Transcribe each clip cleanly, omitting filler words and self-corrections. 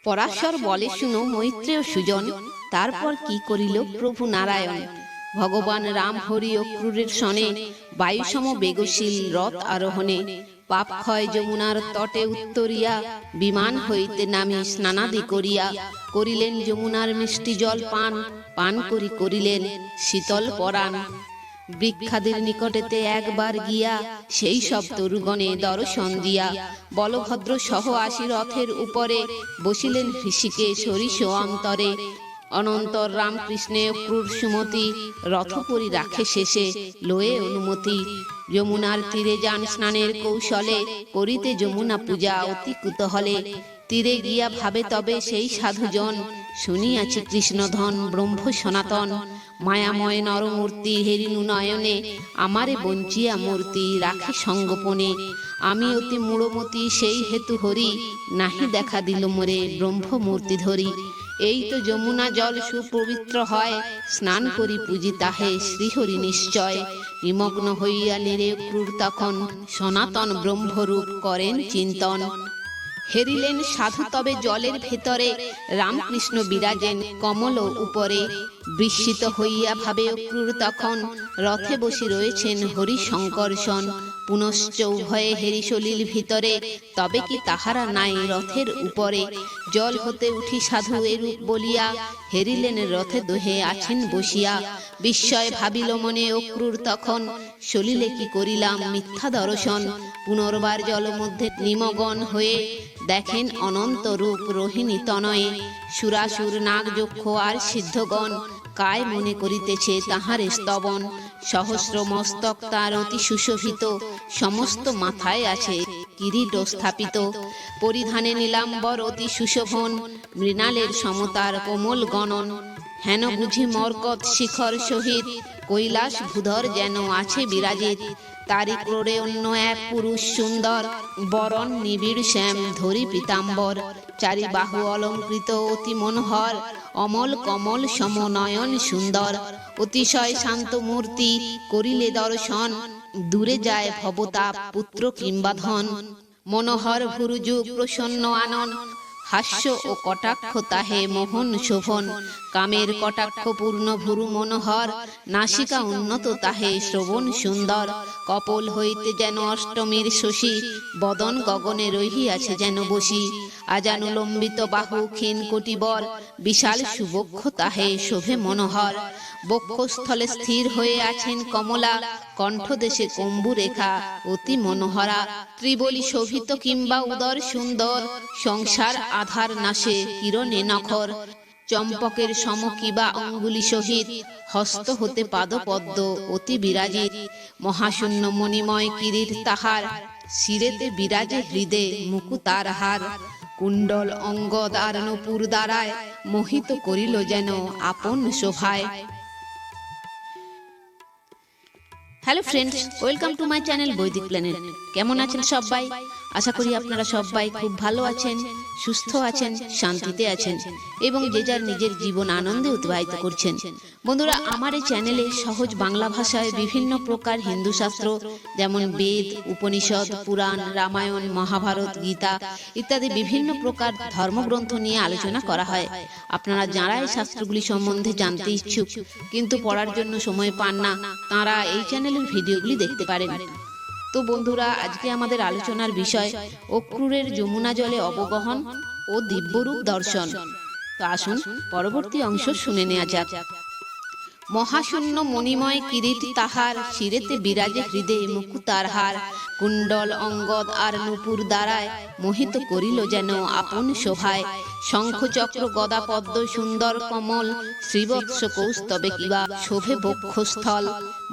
পরাশর বলে শুনো মৈত্রেয় সুজন, তারপর কি করিল প্রভু নারায়ণ। ভগবান রাম হরি ও ক্রূরের সনে, বায়ুসম বেগশীল রথ আরোহণে। পাপ ক্ষয় যমুনার তটে উত্তরিয়া, বিমান হইতে নামি স্নানাদি করিয়া। করিলেন যমুনার মিষ্টি জল পান, পান করি করিলেন শীতল পরাণ। বৃক্ষাদের নিকটেতে একবার গিয়া, সেই সব তরুগণে দর্শন দিয়া। বলভদ্র সহ আসি রথের উপরে, বসিলেন হৃষিকেশ হরিষ অন্তরে। অনন্তর রামকৃষ্ণে ক্রূর সুমতি, রথপুরী রাখে শেষে লয়ে অনুমতি। যমুনার তীরে যান স্নানের কৌশলে, করিতে যমুনা পূজা অতি কুতূহলে। তীরে গিয়া ভাবে তবে সেই সাধুজন, শুনিয়াছি কৃষ্ণধন ব্রহ্ম সনাতন। মায়াময় নরমূর্তি হেরিনু নয়নে, আমারে বঞ্চিয়া মূর্তি রাখে সঙ্গোপনে। আমি অতি মূঢ়মতি সেই হেতু হরি, নাহি দেখা দিল মোরে ব্রহ্মমূর্তি ধরি। এই তো যমুনা জল সুপবিত্র হয়, স্নান করি পূজি তাহে শ্রীহরি নিশ্চয়। নিমগ্ন হইয়া নিরে ক্রূর তখন, সনাতন ব্রহ্মরূপ করেন চিন্তন। হেরিলেন সাধু তবে জলের ভেতরে, রামকৃষ্ণ বিরাজেন কমল উপরে। বিস্মিত হইয়া ভাবে ক্রূর তখন, রথে বসি রয়েছেন হরি শঙ্কর্ষণ। পুনশ্চ উভয়ে হেরি সলিল ভিতরে, তবে কি তাহারা নাই রথের উপরে। জল হতে উঠি সাধু এরূপ বলিয়া, হেরিলেন রথে দোহে আছেন বসিয়া। বিস্ময় ভাবিল মনে অক্রূর তখন, সলিলে কি করিলাম মিথ্যা দর্শন। পুনর্বার জল মধ্যে নিমগ্ন হয়ে, দেখেন অনন্ত রূপ রোহিণী তনয়ে। সুরাসুর নাগ যক্ষ আর সিদ্ধগণ, কায় মনে করিতেছে তাহারে স্তবন। সহস্র মস্তক তার অতি সুশোভিত, সমস্ত মাথায় আছে কিরীট স্থাপিত। পরিধানে নীলাম্বর অতি সুশোভন, মৃণালের সমতার কোমল গণন। হেন বুঝি মরকত শিখর সহিত, কৈলাস ভূধর যেন আছে বিরাজিত। তারি ক্রোড়ে অন্য এক পুরুষ সুন্দর, বরণ নিবিড় শ্যাম ধরি পীতাম্বর। চারি বাহু অলঙ্কৃত অতি মনোহর, অমল কমল সমনয়ন সুন্দর। অতিশয় শান্ত মূর্তি করিলে দর্শন, দূরে যায় ভবতাপ পুত্র কিংবা ধন। মনোহর ভুরুযুগ প্রসন্ন আনন, হাস্য ও কটাক্ষ তাহে মোহন শোভন। কামের কটাক্ষ পূর্ণ ভুরু মনোহর, নাসিকা উন্নত তাহে শ্রবণ সুন্দর। কপল হইতে যেন অষ্টমীর শশী, বদন গগনে রহিয়াছে যেন বসি। আজানুলম্বিত বাহু ক্ষীণ কোটিবর, বিশাল সুবক্ষ তাহে শোভে মনোহর। বক্ষস্থলে স্থির হয়ে আছেন কমলা, কণ্ঠদেশে কম্বু রেখা অতি মনোহরা। ত্রিবলি শোভিত কিংবা উদর সুন্দর, সংসার আধার নাশে কিরণে নখর। চম্পকের সম কিবা অঙ্গুলি সহিত, হস্ত হতে পাদপদ্ম অতি বিরাজিত। মহাশূন্য মণিময় কিরীট তাহার, শিরেতে বিরাজে হৃদে মুকুতার হার। কুণ্ডল অঙ্গদ আর নূপুর দ্বারায়, মোহিত করিল যেন আপন শোভায়। Hello friends, welcome to my channel Vaidik Planet. কেমন আছেন সবাই? আশা করি আপনারা সবাই খুব ভালো আছেন, সুস্থ আছেন, শান্তিতে আছেন এবং যে যার নিজের জীবন আনন্দে অতিবাহিত করছেন। বন্ধুরা, আমার এই চ্যানেলে সহজ বাংলা ভাষায় বিভিন্ন প্রকার হিন্দু শাস্ত্র, যেমন বেদ, উপনিষদ, পুরাণ, রামায়ণ, মহাভারত, গীতা ইত্যাদি বিভিন্ন প্রকার ধর্মগ্রন্থ নিয়ে আলোচনা করা হয়। আপনারা যারা এই শাস্ত্রগুলি সম্বন্ধে জানতে ইচ্ছুক কিন্তু পড়ার জন্য সময় পান না, তাঁরা এই চ্যানেলের ভিডিওগুলি দেখতে পারেন। তো বন্ধুরা, আজকে আমাদের আলোচনার বিষয় অক্রূরের যমুনা জলে অবগাহন ও দিব্যরূপ দর্শন। তো আসুন পরবর্তী অংশ শুনে নেওয়া যাক। মহাশূন্য মণিময় কিরীট তাহার, শিরেতে বিরাজে হৃদে মুকুতার হার। কুণ্ডল অঙ্গদ আর নূপুর দ্বারায়, মোহিত করিল যেন আপন শোভায়। শঙ্খ চক্র গদা পদ্ম সুন্দর কমল, শ্রীবৎস কৌস্তবে কিবা শোভে বক্ষস্থল।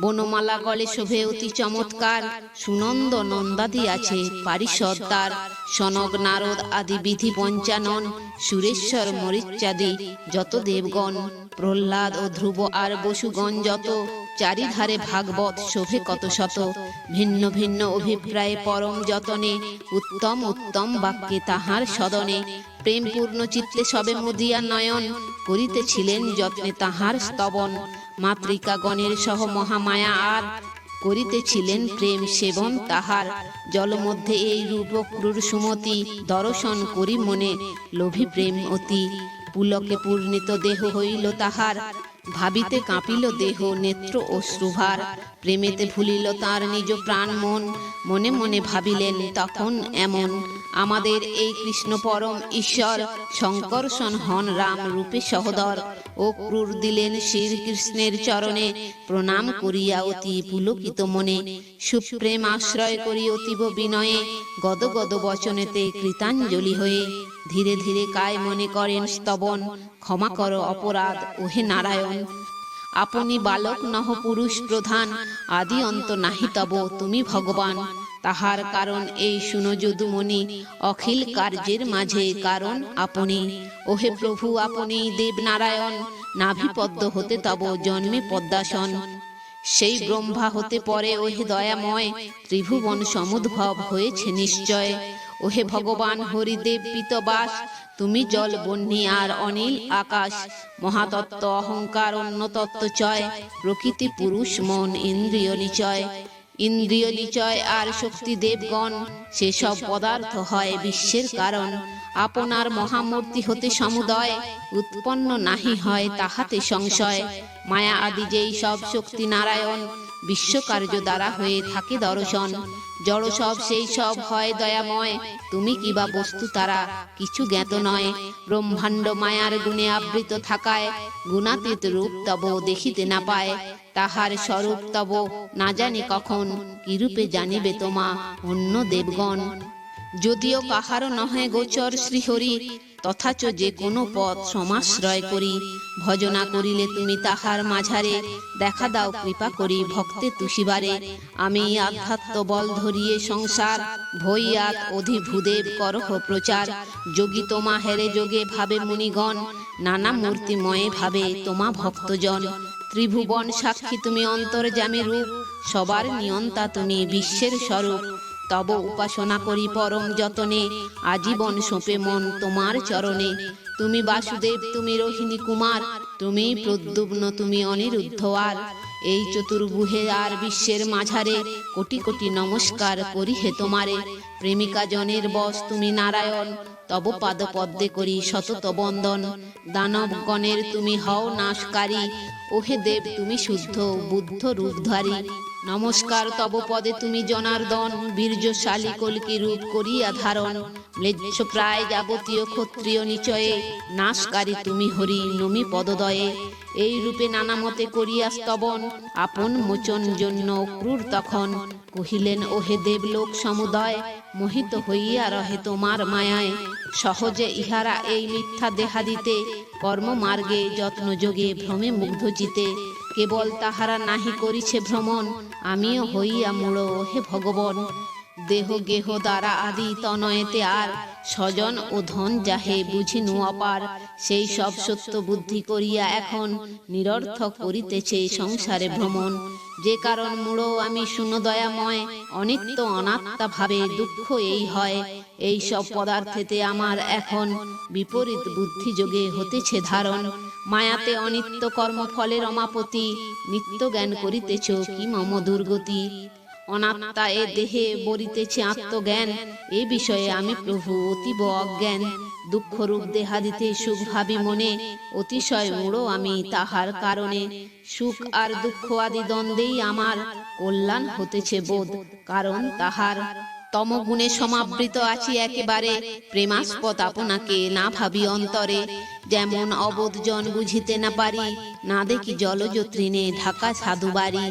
বনমালা গলে শোভে অতি চমৎকার, সুনন্দ নন্দাদি আছে পারিষদ তার। সনক নারদ আদি বিধি পঞ্চানন, সুরেশ্বর মরিচ্চাদি যত দেবগণ, প্রহ্লাদ ও ধ্রুব আর বসুগণ যত, চারিধারে ভাগবত শোভে কত শত। ভিন্ন ভিন্ন অভিপ্রায়ে পরম যতনে, উত্তম উত্তম বাক্যে তাহার সদনে। প্রেম পূর্ণ চিত্তে সবে মুদিয়া নয়ন, করিতেছিলেন যত্নে তাহার স্তবন। মাতৃকাগণের সহ মহামায়া আর, করিতেছিলেন প্রেম সেবন তাহার। জলমধ্যে এই রূপ ক্রূর সুমতি, দর্শন করি মনে লোভী প্রেম অতি। পুলকে পূর্ণিত দেহ হইল তাহার, ভাবিতে কাঁপিল দেহ নেত্র অশ্রুভার। প্রেমেতে ভুলিল তার নিজ প্রাণ মন, মনে মনে ভাবিলেন তখন এমন। আমাদের এই কৃষ্ণ পরম ঈশ্বর, শঙ্কর্ষণ হন রাম রূপে সহদর। ও ক্রূর দিলেন শ্রীকৃষ্ণের চরণে, প্রণাম করিয়া অতি পুলকিত মনে। সুপ্রেম আশ্রয় করি অতীব বিনয়ে, গদ গদ বচনেতে কৃতাঞ্জলি হয়ে। ধীরে ধীরে কায় মনে করেন স্তবন, ক্ষমা কর অপরাধ ওহে নারায়ণ। আপনি বালক নহ পুরুষ প্রধান, আদি অন্ত নাহি তব তুমি ভগবান। তাহার কারণ এই শুনো যদুমণি, অখিল কার্যের মাঝে কারণ আপনি। ওহে প্রভু আপনি দেবনারায়ণ, নাভিপদ্ম হতে তব জন্মে পদ্মাসন। সেই ব্রহ্মা হতে পরে ওহে দয়াময়, ত্রিভুবন সমুদ্ভব হয়েছে নিশ্চয়। ওহে ভগবান হরিদেব পিতবাস, তুমি জল বহ্নি আর অনিল আকাশ। মহাতত্ত্ব অহংকার অন্যতত্ত্ব চয়, প্রকৃতি পুরুষ মন ইন্দ্রিয় নিচয়। ইন্দ্রিয় নিচয় আর শক্তি দেবগণ, সেসব পদার্থ হয় বিশ্বের কারণ। আপনার মহামূর্তি হতে সমুদয়, উৎপন্ন নাহি হয় তাহাতে সংশয়। মায়া আদি যেই সব শক্তি নারায়ণ, বিশ্বকার্য দ্বারা হয়ে থাকে দর্শন। জড় সব সেই সব হয় দয়াময়, তুমি কিবা বস্তু তারা কিছু জ্ঞাত নয়। ব্রহ্মাণ্ড মায়ার গুণে আবৃত থাকায়, গুণাতীত রূপ তব দেখিতে না পায়। তাহার স্বরূপ তব না জানি কখন, কিরূপে জানিবে তোমা অন্য দেবগণ। যদিও কাহারও নহে গোচর শ্রীহরি, তথাচ যে কোনো পথ সমাশ্রয় করি। ভজনা করিলে তুমি তাহার মাঝারে, দেখা দাও কৃপা করি ভক্তে তুষিবারে। আমি আধ্যাত্ম বল ধরিয়ে সংসার, ভৈয়াত অধিভূদেব করহ প্রচার। যোগী তোমা হেরে যোগে ভাবে মুনিগণ, নানা মূর্তিময়ে ভাবে তোমা ভক্তজন। ত্রিভুবন সাক্ষী তুমি অন্তর্যামী রূপ, সবার নিয়ন্তা তুমি বিশ্বের স্বরূপ। তব উপাসনা করি পরম যতনে, আজীবন সোপে মন তোমার চরণে। তুমি বাসুদেব তুমি রোহিণী কুমার, তুমি প্রদ্যুম্ন তুমি অনিরুদ্ধ আর। এই চতুর্ভুহে আর বিশ্বের মাঝারে, কোটি কোটি নমস্কার করি হে তোমারে। প্রেমিকা জনের বশ তুমি নারায়ণ, তব পাদ পদ্মে করি সতত বন্দন। দানবগণের তুমি হও নাশকারী, ওহে দেব তুমি শুদ্ধ বুদ্ধ রূপধারী। নমস্কার তব পদে তুমি জনার্দন, বীর্যশালী কল্কি রূপ করিয়া ধারণ। ম্লেচ্ছ প্রায় যাবতীয় ক্ষত্রিয় নিচয়ে, নাশকারী তুমি হরি নমি পদদয়ে। এই রূপে নানা মতে করিয়া স্তবন, আপন মোচন জন্য ক্রূর তখন। কহিলেন ওহে দেবলোক সমুদয়, মোহিত হইয়া রহে তোমার মায়ায়। সহজে ইহারা এই মিথ্যা দেহা দিতে, কর্মমার্গে যত্ন যোগে ভ্রমে মুগ্ধ চিতে। কেবল তাহারা নাহি করিছে ভ্রমণ, আমিও হইয়া মূঢ় হে ভগবন। দেহ গেহ দ্বারা আদি তনয়েতে আর, স্বজন ও ধন যাহে বুঝিনু অপার। সেই সব সত্য বুদ্ধি করিয়া এখন, নিরর্থক করিতেছে সংসারে ভ্রমণ। যে কারণ মূঢ় আমি শুনো দয়াময়, অনিত্য অনাত্মা ভাবে দুঃখ এই হয়। এই সব পদার্থেতে আমার এখন, বিপরীত বুদ্ধি যোগে হতেছে ধারণ। মায়াতে অনিত্য কর্মফলের রমাপতি, নিত্য জ্ঞান করিতেছ কি মম দুর্গতি। অনাত্মা এ দেহে বরিতেছে আত্মজ্ঞান, এ বিষয়ে আমি প্রভু অতীব অজ্ঞান। দুঃখরূপ দেহাদিতে সুখ ভাবি মনে, অতিশয় মূঢ় আমি তাহার কারণে। সুখ আর দুঃখ আদি দ্বন্দ্বেই আমার, কল্যাণ হতেছে বোধ কারণ তাহার। তমগুণে সমাবৃত আছি একেবারে, প্রেমাস্পদ আপনাকে না ভাবি অন্তরে। যেমন অবোধজন বুঝিতে না পারি, না দেখি জলজ তৃণে ঢাকা সাধু বাড়ি।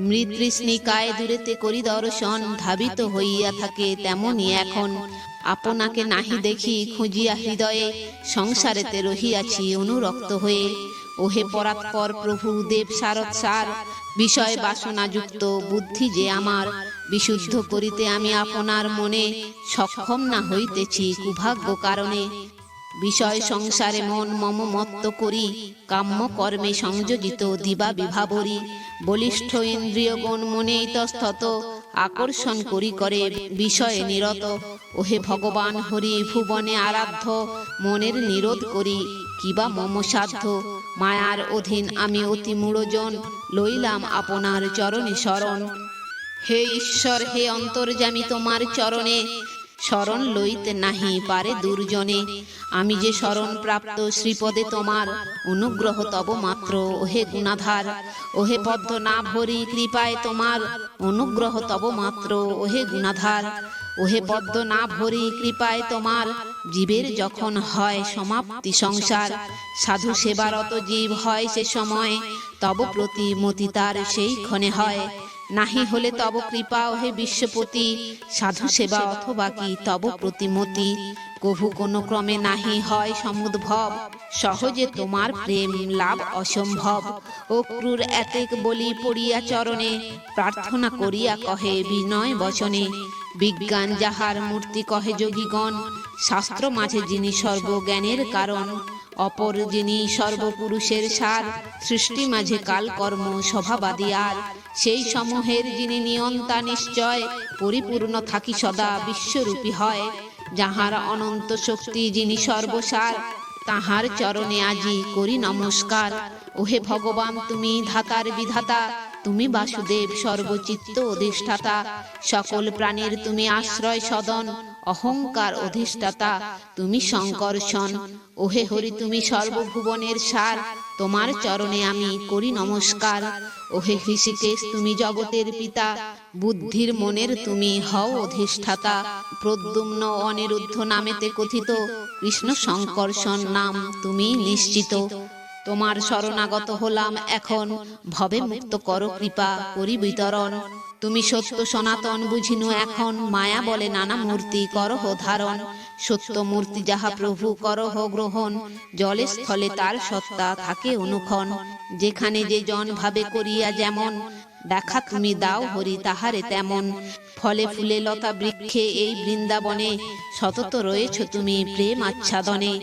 মৃতৃষ্ণিকায় দূরেতে করি দর্শন, ধাবিত হইয়া থাকে তেমনি এখন। আপনাকে নাহি দেখি খুঁজিয়া হৃদয়ে, সংসারেতে রহিয়াছি অনুরক্ত হয়ে। ওহে পরাৎপর প্রভু দেব শারদ সার, বিষয় বাসনা যুক্ত বুদ্ধি যে আমার। বিশুদ্ধ করিতে আমি আপনার মনে, সক্ষম না হইতেছি কুভাগ্য কারণে। বিষয় সংসারে মন মম মত্ত করি, কাম্য কর্মে সংযোজিত দিবা বিভাবরী। বলিষ্ঠ ইন্দ্রিয়গণ মনে ইতস্তত, আকর্ষণ করি করে বিষয়ে নিরত। ওহে ভগবান হরি ভুবনে আরাধ্য, মনের নিরোধ করি কিবা মম সাধ্য। মায়ার অধীন আমি অতি মূঢ়জন, লইলাম আপনার চরণে শরণ। হে ঈশ্বর হে অন্তর্যামী তোমার চরণে, শরণ লইতে নাহি পারে দুর্জনে। আমি যে শরণ প্রাপ্ত শ্রীপদে তোমার, অনুগ্রহ তব মাত্র ওহে গুণাধার। ওহে পদ্ম না ভরি কৃপায় তোমার, অনুগ্রহ তব মাত্র ওহে গুণাধার। ওহে পদ্ম না ভরি কৃপায় তোমার, জীবের যখন হয় সমাপ্তি সংসার। সাধু সেবারত জীব হয় সে সময়, তব প্রতি মতি তার সেই ক্ষণে হয়। নাহি হলে তব কৃপা ওহে বিশ্বপতি, সাধু সেবা অথবা কি তব প্রতিমতি। কভু কোনো ক্রমে নাহি হয় সমুদ্ভব, সহজে তোমার প্রেম লাভ অসম্ভব। ও ক্রূর এতেক বলি পড়িয়া চরণে, প্রার্থনা করিয়া কহে বিনয় বচনে। বিজ্ঞান যাহার মূর্তি কহে যোগীগণ, শাস্ত্র মাঝে যিনি সর্বজ্ঞানের কারণ। অপর যিনি সর্বপুরুষের সার, সৃষ্টি মাঝে কাল কর্ম স্বভাবাদি আর। সেই সমূহের যিনি নিয়ন্তা নিশ্চয়, পরিপূর্ণ থাকি সদা বিশ্বরূপী হয়। যাহার অনন্ত শক্তি যিনি সর্বসার, তাহার চরণে আজি করি নমস্কার। ওহে ভগবান তুমি ধাতার বিধাতা, তুমি বাসুদেব সর্বচিত্ত অধিষ্ঠাতা। সকল প্রাণীর তুমি আশ্রয় সদন, অহংকার অধিষ্ঠাতা তুমি শঙ্কর্ষণ। ওহে হরি তুমি সর্বভুবনের সার, তোমার চরণে আমি করি নমস্কার। ওহে হৃষিকেশ তুমি জগতের পিতা, বুদ্ধির মনের তুমি হও অধিষ্ঠাতা। প্রদ্যুম্ন অনিরুদ্ধ নামেতে কথিত, কৃষ্ণ শঙ্কর্ষণ নাম তুমি নিশ্চিত। তোমার শরণাগত হলাম এখন, ভবে মুক্ত করো কৃপা করি বিতরণ। তুমি সত্য সনাতন বুঝিনু এখন, মায়া বলে নানা মূর্তি করহ ধারণ। সত্য মূর্তি যাহা প্রভু করহ গ্রহণ, জলে স্থলে তার সত্তা থাকে অনুক্ষণ। যেখানে যে জন ভাবে করিয়া যেমন, দেখা তুমি দাও হরি তাহারে তেমন। ফলে ফুলে লতা বৃক্ষে এই বৃন্দাবনে, সতত রয়েছ তুমি প্রেম আচ্ছাদনে।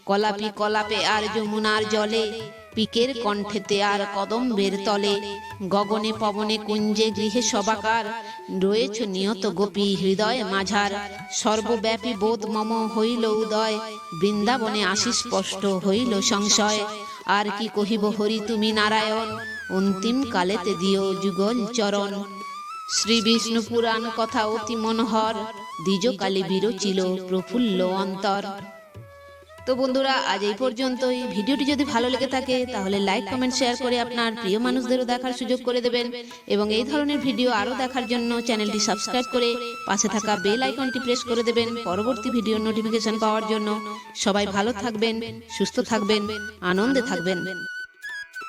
কলাপি কলাপে আর যমুনার জলে, পিকের কণ্ঠেতে আর কদম্বের তলে। গগনে পবনে কুঞ্জে গৃহে সবাকার, রয়েছ নিয়ত গোপী হৃদয় মাঝার। সর্বব্যাপী বোধ মম হইল উদয়, বৃন্দাবনে আসি স্পষ্ট হইল সংশয়। আর কি কহিব হরি তুমি নারায়ণ, অন্তিম কালেতে দিও যুগল চরণ। শ্রী বিষ্ণু পুরাণ কথা অতি মনোহর, দ্বিজকালে বিরচিল প্রফুল্ল অন্তর। তো বন্ধুরা আজ এই পর্যন্তই। ভিডিওটি যদি ভালো লেগে থাকে তাহলে লাইক কমেন্ট শেয়ার করে আপনার প্রিয় মানুষদেরও দেখার সুযোগ করে দেবেন। এবং এই ধরনের ভিডিও আরও দেখার জন্য চ্যানেলটি সাবস্ক্রাইব করে পাশে থাকা বেল আইকনটি প্রেস করে দেবেন পরবর্তী ভিডিওর নোটিফিকেশন পাওয়ার জন্য। সবাই ভালো থাকবেন, সুস্থ থাকবেন, আনন্দে থাকবেন।